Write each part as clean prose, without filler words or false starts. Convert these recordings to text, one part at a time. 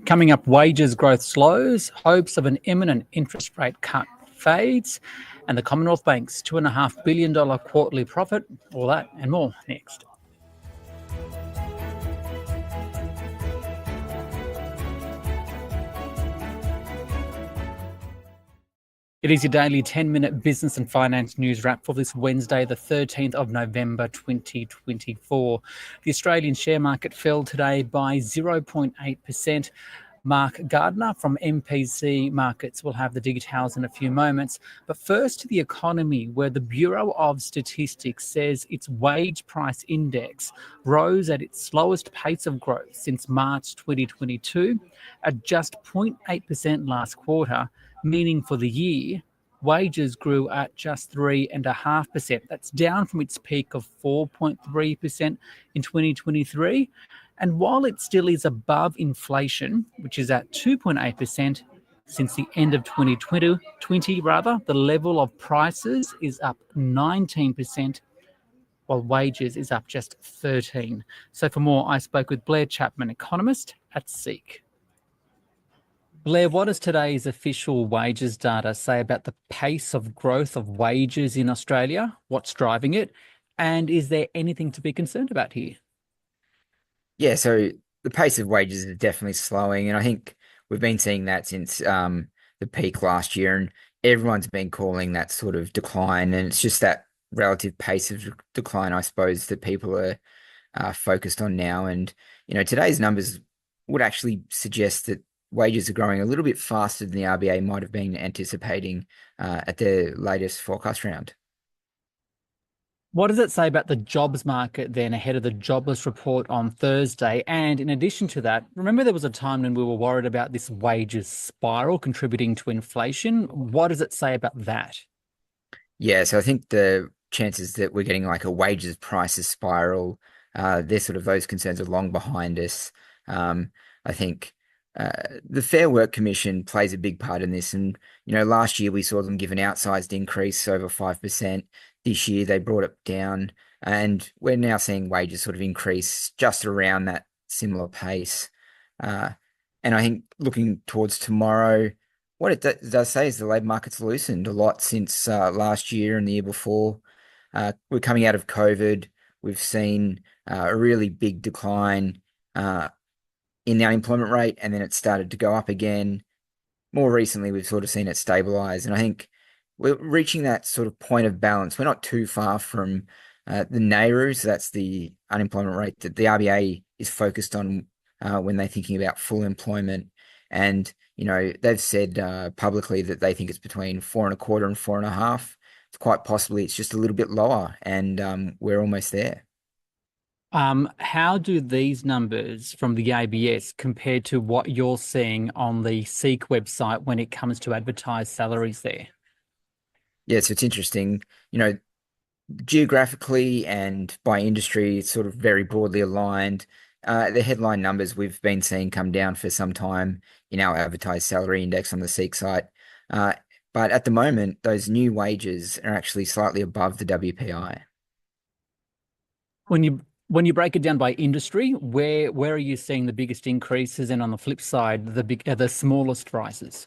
Coming up, wages growth slows, hopes of an imminent interest rate cut fades, and the Commonwealth Bank's $2.5 billion quarterly profit. All that and more next. It is your daily 10-minute business and finance news wrap for this Wednesday, the 13th of November 2024. The Australian share market fell today by 0.8%. Mark Gardner from MPC Markets will have the details in a few moments. But first to the economy, where the Bureau of Statistics says its wage price index rose at its slowest pace of growth since March 2022 at just 0.8% last quarter, meaning for the year, wages grew at just 3.5%. That's down from its peak of 4.3% in 2023. And while it still is above inflation, which is at 2.8% since the end of 2020, the level of prices is up 19%, while wages is up just 13%. So for more, I spoke with Blair Chapman, economist at SEEK. Blair, what does today's official wages data say about the pace of growth of wages in Australia? What's driving it? And is there anything to be concerned about here? Yeah, so the pace of wages is definitely slowing, and I think we've been seeing that since the peak last year, and everyone's been calling that sort of decline, and it's just that relative pace of decline, I suppose, that people are focused on now. And today's numbers would actually suggest that wages are growing a little bit faster than the RBA might have been anticipating at their latest forecast round. What does it say about the jobs market then ahead of the jobless report on Thursday? And in addition to that, remember there was a time when we were worried about this wages spiral contributing to inflation. What does it say about that? Yeah, so I think the chances that we're getting like a wages prices spiral, those concerns are long behind us. I think the Fair Work Commission plays a big part in this. And, last year we saw them give an outsized increase over 5%. This year they brought it down, and we're now seeing wages sort of increase just around that similar pace. And I think looking towards tomorrow, what it does say is the labour market's loosened a lot since last year and the year before. We're coming out of COVID. We've seen a really big decline in the unemployment rate, and then it started to go up again. More recently, we've sort of seen it stabilise, and I think we're reaching that sort of point of balance. We're not too far from the NAIRU, so that's the unemployment rate that the RBA is focused on when they're thinking about full employment. And, they've said publicly that they think it's between 4.25% and 4.5%. It's quite possibly it's just a little bit lower, and we're almost there. How do these numbers from the ABS compare to what you're seeing on the SEEK website when it comes to advertised salaries there? Yeah, so it's interesting, geographically and by industry, it's sort of very broadly aligned. The headline numbers we've been seeing come down for some time in our advertised salary index on the SEEK site. But at the moment, those new wages are actually slightly above the WPI. When you break it down by industry, where are you seeing the biggest increases, and on the flip side, the smallest rises?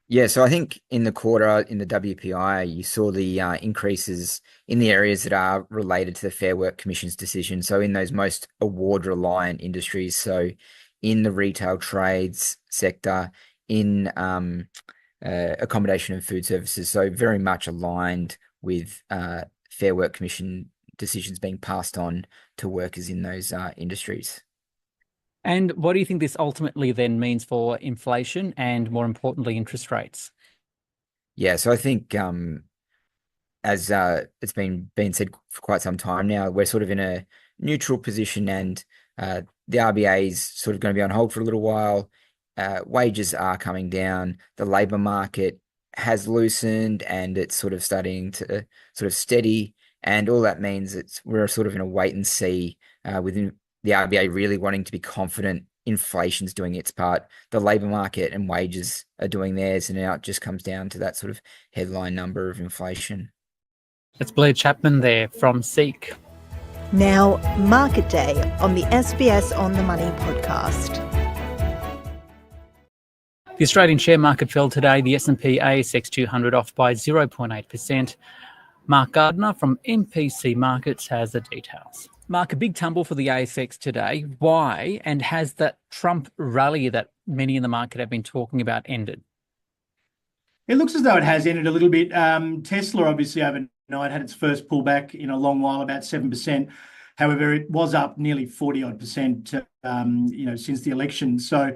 Yeah, so I think in the quarter in the WPI, you saw the increases in the areas that are related to the Fair Work Commission's decision. So in those most award-reliant industries, so in the retail trades sector, in accommodation and food services, so very much aligned with Fair Work Commission decisions being passed on to workers in those industries. And what do you think this ultimately then means for inflation and, more importantly, interest rates? Yeah, so I think as it's been said for quite some time now, we're sort of in a neutral position, and the RBA is sort of going to be on hold for a little while. Wages are coming down. The labour market has loosened, and it's sort of starting to sort of steady. And all that means we're sort of in a wait and see within the RBA really wanting to be confident inflation's doing its part. The labour market and wages are doing theirs, and now it just comes down to that sort of headline number of inflation. It's Blair Chapman there from SEEK. Now, Market Day on the SBS On The Money podcast. The Australian share market fell today. The S&P ASX 200 off by 0.8%. Mark Gardner from MPC Markets has the details. Mark, a big tumble for the ASX today. Why? And has that Trump rally that many in the market have been talking about ended? It looks as though it has ended a little bit. Tesla obviously overnight had its first pullback in a long while, about 7%. However, it was up nearly 40 odd percent, since the election. So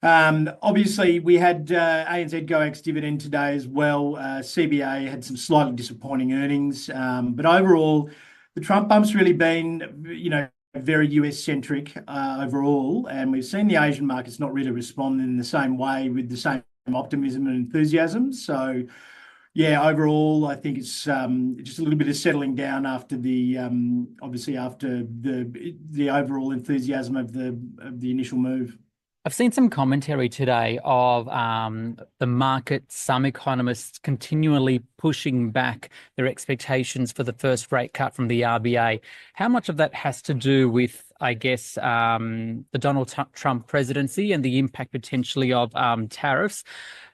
obviously we had ANZ go ex-dividend today as well. CBA had some slightly disappointing earnings, but overall, the Trump bump's really been, very US centric overall, and we've seen the Asian markets not really respond in the same way with the same optimism and enthusiasm. So, yeah, overall, I think it's just a little bit of settling down after the obviously after the overall enthusiasm of the initial move. I've seen some commentary today of the market, some economists continually pushing back their expectations for the first rate cut from the RBA. How much of that has to do with, I guess, the Donald Trump presidency and the impact potentially of tariffs?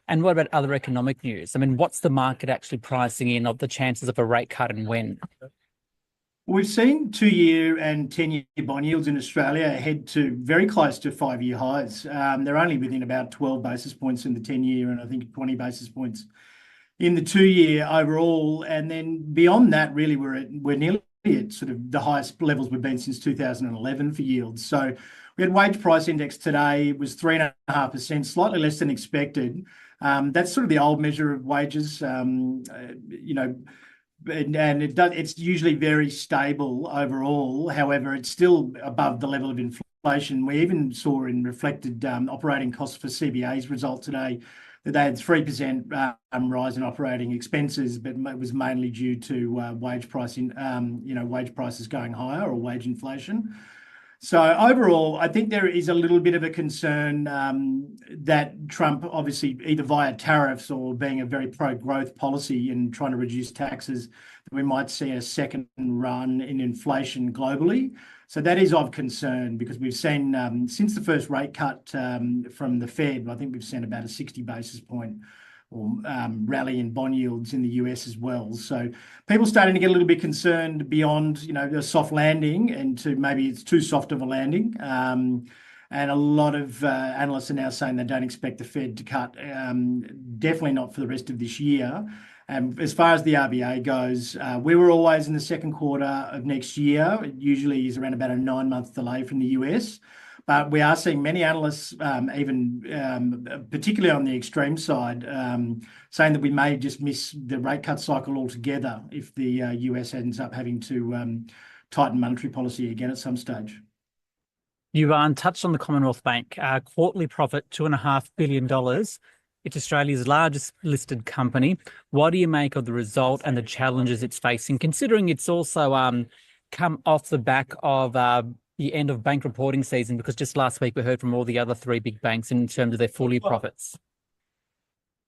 And what about other economic news? I mean, what's the market actually pricing in of the chances of a rate cut and when? We've seen 2-year and 10-year bond yields in Australia head to very close to 5-year highs. They're only within about 12 basis points in the 10-year and I think 20 basis points in the 2-year overall. And then beyond that, really, we're nearly at sort of the highest levels we've been since 2011 for yields. So we had wage price index today. It was 3.5%, slightly less than expected. That's sort of the old measure of wages, and it's usually very stable overall. However, it's still above the level of inflation. We even saw in reflected operating costs for CBA's result today that they had 3% rise in operating expenses, but it was mainly due to wage prices going higher or wage inflation. So overall, I think there is a little bit of a concern that Trump, obviously either via tariffs or being a very pro-growth policy and trying to reduce taxes, that we might see a second run in inflation globally. So that is of concern because we've seen since the first rate cut from the Fed, I think we've seen about a 60 basis point or rally in bond yields in the US as well. So people starting to get a little bit concerned beyond, the soft landing and to maybe it's too soft of a landing. And a lot of analysts are now saying they don't expect the Fed to cut, definitely not for the rest of this year. And as far as the RBA goes, we were always in the second quarter of next year. It usually is around about a 9-month delay from the US. But we are seeing many analysts, even particularly on the extreme side, saying that we may just miss the rate cut cycle altogether if the US ends up having to tighten monetary policy again at some stage. You touched on the Commonwealth Bank. Quarterly profit, $2.5 billion. It's Australia's largest listed company. What do you make of the result and the challenges it's facing, considering it's also come off the back of the end of bank reporting season, because just last week we heard from all the other 3 big banks in terms of their full year profits?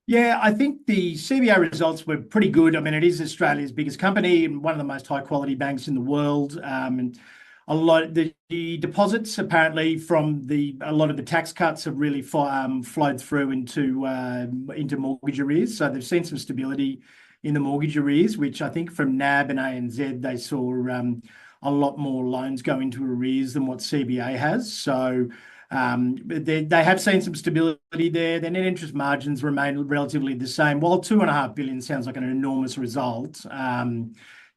Yeah, I think the CBA results were pretty good. I mean, it is Australia's biggest company and one of the most high quality banks in the world. And a lot of the deposits apparently from a lot of the tax cuts have really flowed through into mortgage arrears. So they've seen some stability in the mortgage arrears, which I think from NAB and ANZ they saw a lot more loans go into arrears than what CBA has. So they have seen some stability there. Their net interest margins remain relatively the same. While $2.5 billion sounds like an enormous result,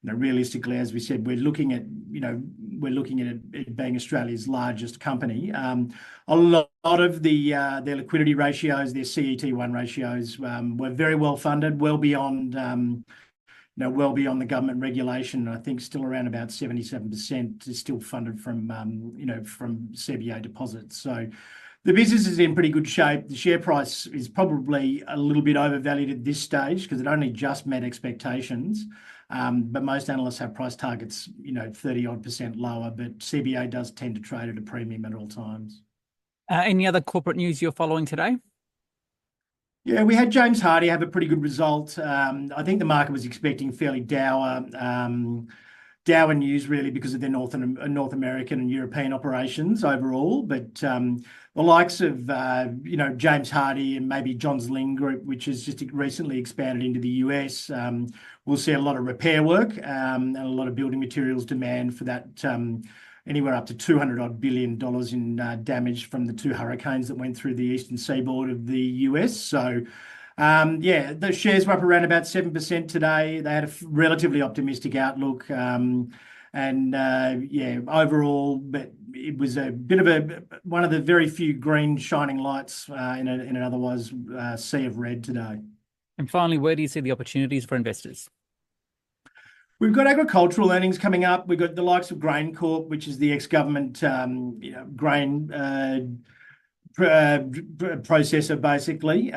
realistically, as we said, we're looking at it being Australia's largest company. A lot of their liquidity ratios, their CET1 ratios, were very well funded, well beyond the government regulation. I think still around about 77% is still funded from CBA deposits. So the business is in pretty good shape. The share price is probably a little bit overvalued at this stage because it only just met expectations. But most analysts have price targets, 30-odd% lower. But CBA does tend to trade at a premium at all times. Any other corporate news you're following today? Yeah, we had James Hardie have a pretty good result. I think the market was expecting fairly dour Dow and News really because of their North American and European operations overall, but the likes of James Hardie and maybe Johns Lyng Group, which has just recently expanded into the US, we'll see a lot of repair work and a lot of building materials demand for that. Anywhere up to $200 billion in damage from the 2 hurricanes that went through the eastern seaboard of the US. So, the shares were up around about 7% today. They had a relatively optimistic outlook, overall, but it was a bit of one of the very few green shining lights in an otherwise sea of red today. And finally, where do you see the opportunities for investors? We've got agricultural earnings coming up. We've got the likes of Grain Corp, which is the ex-government grain processor, basically.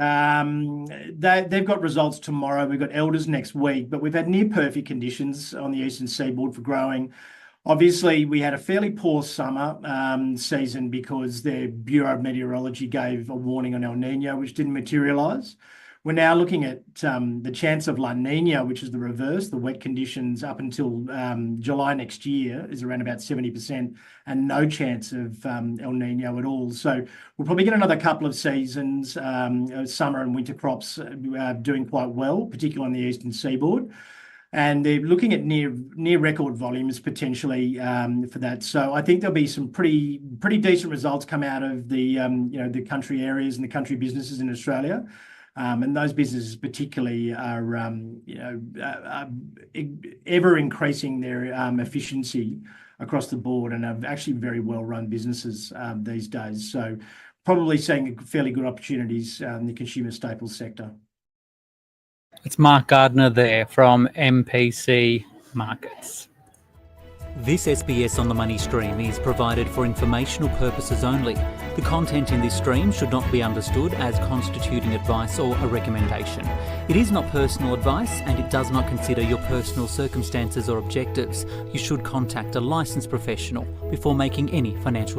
They've got results tomorrow. We've got Elders next week, but we've had near perfect conditions on the eastern seaboard for growing. Obviously, we had a fairly poor summer season because the Bureau of Meteorology gave a warning on El Nino, which didn't materialise. We're now looking at the chance of La Nina, which is the reverse. The wet conditions up until July next year is around about 70% and no chance of El Nino at all. So we'll probably get another couple of seasons, summer and winter crops doing quite well, particularly on the eastern seaboard. And they're looking at near record volumes potentially for that. So I think there'll be some pretty decent results come out of the the country areas and the country businesses in Australia. And those businesses particularly are ever increasing their efficiency across the board and are actually very well-run businesses these days. So probably seeing fairly good opportunities in the consumer staples sector. It's Mark Gardner there from MPC Markets. This SBS On The Money stream is provided for informational purposes only. The content in this stream should not be understood as constituting advice or a recommendation. It is not personal advice and it does not consider your personal circumstances or objectives. You should contact a licensed professional before making any financial